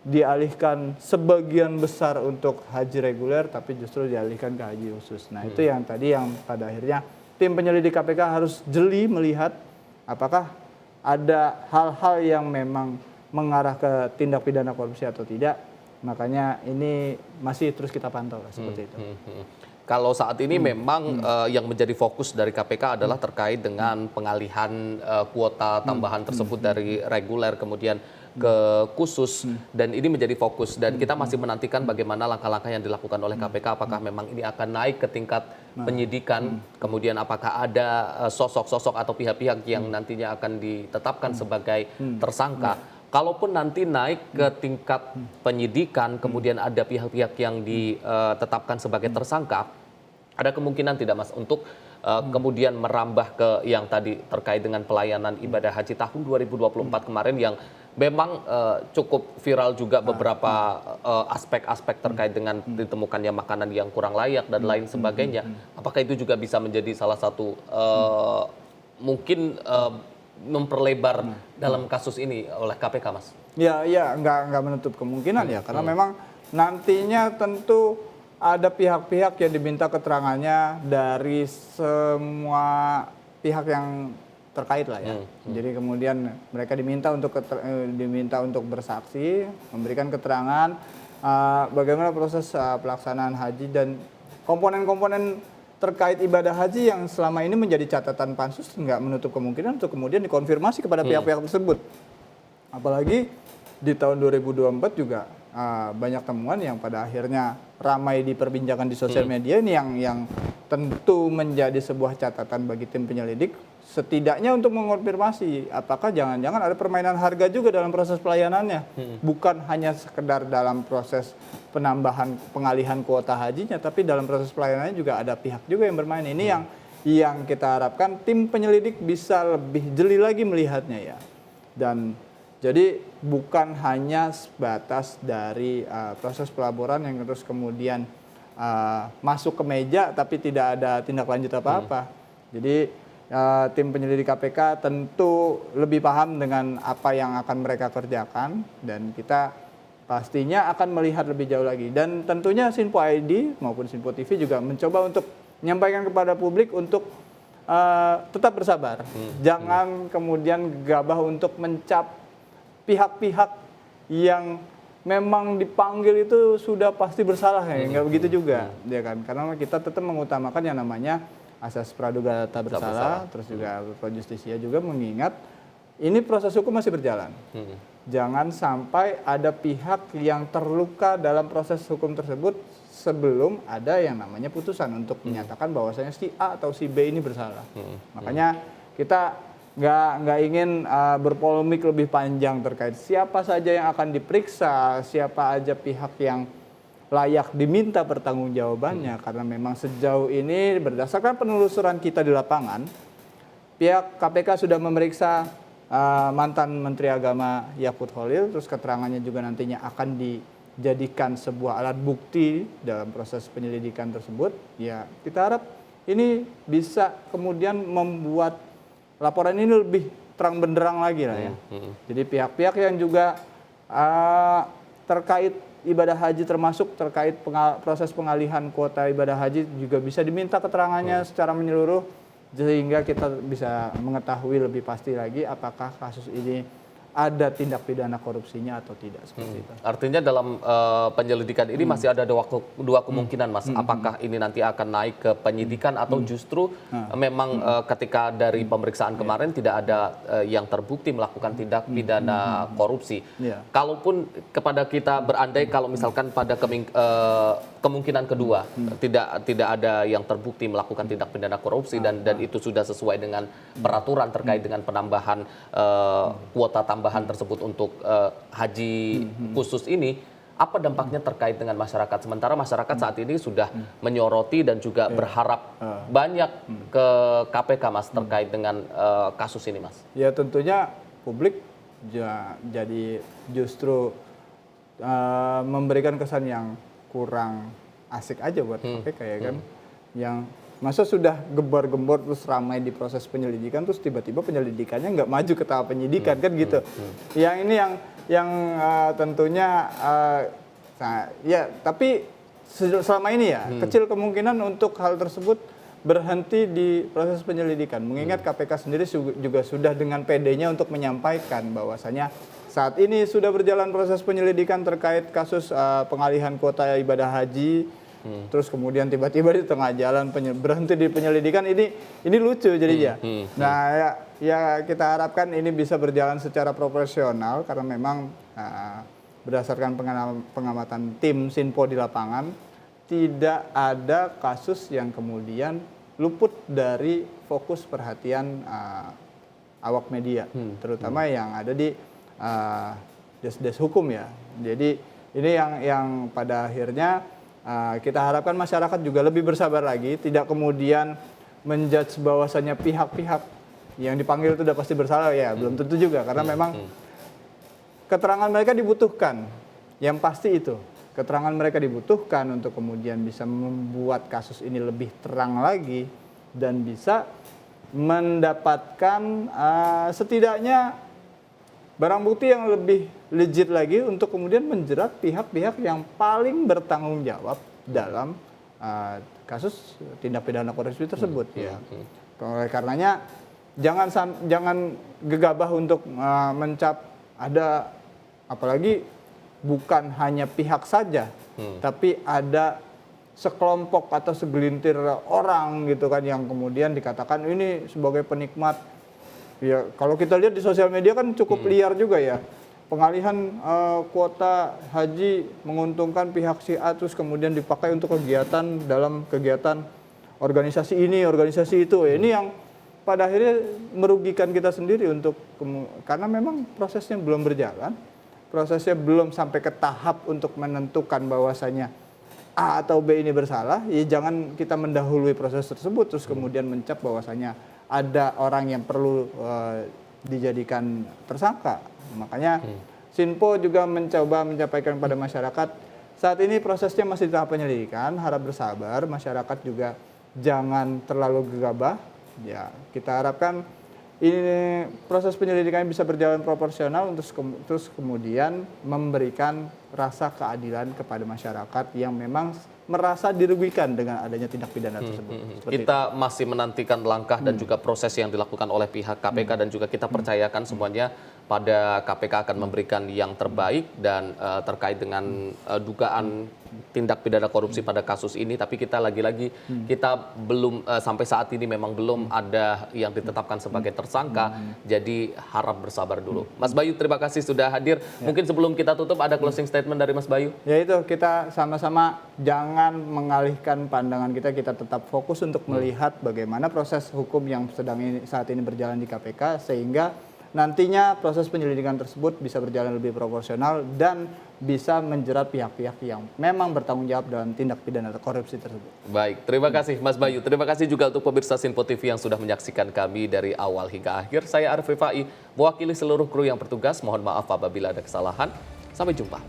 dialihkan sebagian besar untuk haji reguler, tapi justru dialihkan ke haji khusus. Nah itu yang tadi yang pada akhirnya tim penyelidik KPK harus jeli melihat apakah ada hal-hal yang memang mengarah ke tindak pidana korupsi atau tidak. Makanya ini masih terus kita pantau seperti itu. Kalau saat ini memang yang menjadi fokus dari KPK adalah terkait dengan pengalihan kuota tambahan tersebut dari reguler kemudian ke khusus, dan ini menjadi fokus, dan kita masih menantikan bagaimana langkah-langkah yang dilakukan oleh KPK, apakah memang ini akan naik ke tingkat penyidikan, kemudian apakah ada sosok-sosok atau pihak-pihak yang nantinya akan ditetapkan sebagai tersangka. Kalaupun nanti naik ke tingkat penyidikan, kemudian ada pihak-pihak yang ditetapkan sebagai tersangka, ada kemungkinan tidak Mas untuk kemudian merambah ke yang tadi terkait dengan pelayanan ibadah haji tahun 2024 kemarin yang memang cukup viral juga beberapa aspek-aspek terkait dengan ditemukannya makanan yang kurang layak dan lain sebagainya. Apakah itu juga bisa menjadi salah satu mungkin memperlebar dalam kasus ini oleh KPK, Mas? Ya, nggak menutup kemungkinan ya, karena memang nantinya tentu ada pihak-pihak yang diminta keterangannya dari semua pihak yang terkait lah ya. Jadi kemudian mereka diminta untuk bersaksi, memberikan keterangan bagaimana proses pelaksanaan haji dan komponen-komponen terkait ibadah haji yang selama ini menjadi catatan pansus, nggak menutup kemungkinan untuk kemudian dikonfirmasi kepada pihak-pihak tersebut. Apalagi di tahun 2024 juga banyak temuan yang pada akhirnya ramai diperbincangkan di sosial media ini yang tentu menjadi sebuah catatan bagi tim penyelidik, setidaknya untuk mengonfirmasi apakah jangan-jangan ada permainan harga juga dalam proses pelayanannya, bukan hanya sekedar dalam proses penambahan pengalihan kuota hajinya, tapi dalam proses pelayanannya juga ada pihak juga yang bermain. Ini yang kita harapkan tim penyelidik bisa lebih jeli lagi melihatnya ya. Dan jadi bukan hanya sebatas dari proses pelaporan yang terus kemudian masuk ke meja tapi tidak ada tindak lanjut apa-apa. Jadi tim penyelidik KPK tentu lebih paham dengan apa yang akan mereka kerjakan, dan kita pastinya akan melihat lebih jauh lagi. Dan tentunya Sinpo ID maupun Sinpo TV juga mencoba untuk menyampaikan kepada publik untuk tetap bersabar. Jangan kemudian gegabah untuk mencap pihak-pihak yang memang dipanggil itu sudah pasti bersalah ya, nggak begitu juga, ya kan? Karena kita tetap mengutamakan yang namanya asas praduga tak bersalah, terus juga pro justisia juga mengingat ini proses hukum masih berjalan. Jangan sampai ada pihak yang terluka dalam proses hukum tersebut sebelum ada yang namanya putusan untuk menyatakan bahwasanya si A atau si B ini bersalah. Makanya kita nggak ingin berpolemik lebih panjang terkait siapa saja yang akan diperiksa, siapa aja pihak yang layak diminta pertanggungjawabannya, karena memang sejauh ini berdasarkan penelusuran kita di lapangan, pihak KPK sudah memeriksa mantan Menteri Agama Yakut Khalil, terus keterangannya juga nantinya akan dijadikan sebuah alat bukti dalam proses penyelidikan tersebut. Ya, kita harap ini bisa kemudian membuat laporan ini lebih terang benderang lagi lah ya. Jadi pihak-pihak yang juga terkait ibadah haji termasuk terkait proses pengalihan kuota ibadah haji juga bisa diminta keterangannya secara menyeluruh sehingga kita bisa mengetahui lebih pasti lagi apakah kasus ini ada tindak pidana korupsinya atau tidak seperti itu. Artinya dalam penyelidikan ini masih ada dua kemungkinan, Mas. Apakah ini nanti akan naik ke penyidikan atau justru memang ketika dari pemeriksaan kemarin tidak ada yang terbukti melakukan tindak pidana korupsi. Kalaupun kepada kita berandai kalau misalkan pada kemungkinan kedua tidak ada yang terbukti melakukan tindak pidana korupsi dan itu sudah sesuai dengan peraturan terkait dengan penambahan kuota tambahan tersebut untuk haji khusus ini, apa dampaknya terkait dengan masyarakat? Sementara masyarakat saat ini sudah menyoroti dan juga berharap banyak ke KPK, Mas, terkait dengan kasus ini, Mas. Ya tentunya publik jadi justru memberikan kesan yang kurang asik aja buat KPK ya kan, yang masa sudah gembar-gembor terus ramai di proses penyelidikan terus tiba-tiba penyelidikannya nggak maju ke tahap penyidikan kan gitu. Yang ini yang tentunya ya tapi selama ini ya kecil kemungkinan untuk hal tersebut berhenti di proses penyelidikan. Mengingat KPK sendiri juga sudah dengan PD-nya untuk menyampaikan bahwasanya saat ini sudah berjalan proses penyelidikan terkait kasus pengalihan kuota ibadah haji. Terus kemudian tiba-tiba di tengah jalan berhenti di penyelidikan, ini lucu jadinya. Nah ya kita harapkan ini bisa berjalan secara proporsional karena memang berdasarkan pengamatan tim Sinpo di lapangan tidak ada kasus yang kemudian luput dari fokus perhatian awak media, terutama yang ada di des-des hukum ya. Jadi ini yang pada akhirnya kita harapkan masyarakat juga lebih bersabar lagi, tidak kemudian menjudge bahwasannya pihak-pihak yang dipanggil itu sudah pasti bersalah, ya belum tentu juga, karena memang keterangan mereka dibutuhkan, yang pasti itu keterangan mereka dibutuhkan untuk kemudian bisa membuat kasus ini lebih terang lagi dan bisa mendapatkan setidaknya barang bukti yang lebih legit lagi untuk kemudian menjerat pihak-pihak yang paling bertanggung jawab dalam kasus tindak pidana korupsi tersebut. Ya. Oleh karenanya jangan gegabah untuk mencap ada, apalagi bukan hanya pihak saja, tapi ada sekelompok atau segelintir orang gitu kan yang kemudian dikatakan ini sebagai penikmat. Ya, kalau kita lihat di sosial media kan cukup liar juga ya. Pengalihan kuota haji menguntungkan pihak si A terus kemudian dipakai untuk kegiatan dalam kegiatan organisasi ini, organisasi itu. Ini yang pada akhirnya merugikan kita sendiri karena memang prosesnya belum berjalan. Prosesnya belum sampai ke tahap untuk menentukan bahwasanya A atau B ini bersalah. Ya jangan kita mendahului proses tersebut terus kemudian mencap bahwasanya ada orang yang perlu dijadikan tersangka. Makanya Sinpo juga mencoba menyampaikan kepada masyarakat, saat ini prosesnya masih di tahap penyelidikan, harap bersabar, masyarakat juga jangan terlalu gegabah. Ya, kita harapkan ini proses penyelidikan bisa berjalan proporsional terus kemudian memberikan rasa keadilan kepada masyarakat yang memang merasa dirugikan dengan adanya tindak pidana tersebut. Kita masih menantikan langkah dan juga proses yang dilakukan oleh pihak KPK dan juga kita percayakan semuanya pada KPK akan memberikan yang terbaik dan terkait dengan dugaan tindak pidana korupsi pada kasus ini, tapi kita lagi-lagi kita belum sampai saat ini memang belum ada yang ditetapkan sebagai tersangka, jadi harap bersabar dulu. Mas Bayu, terima kasih sudah hadir. Mungkin sebelum kita tutup ada closing statement dari Mas Bayu? Ya itu, kita sama-sama jangan mengalihkan pandangan kita tetap fokus untuk melihat bagaimana proses hukum yang saat ini berjalan di KPK sehingga nantinya proses penyelidikan tersebut bisa berjalan lebih proporsional dan bisa menjerat pihak-pihak yang memang bertanggung jawab dalam tindak pidana korupsi tersebut. Baik, terima kasih Mas Bayu. Terima kasih juga untuk pemirsa Sinpo TV yang sudah menyaksikan kami dari awal hingga akhir. Saya Arif Rifai, mewakili seluruh kru yang bertugas. Mohon maaf apabila ada kesalahan. Sampai jumpa.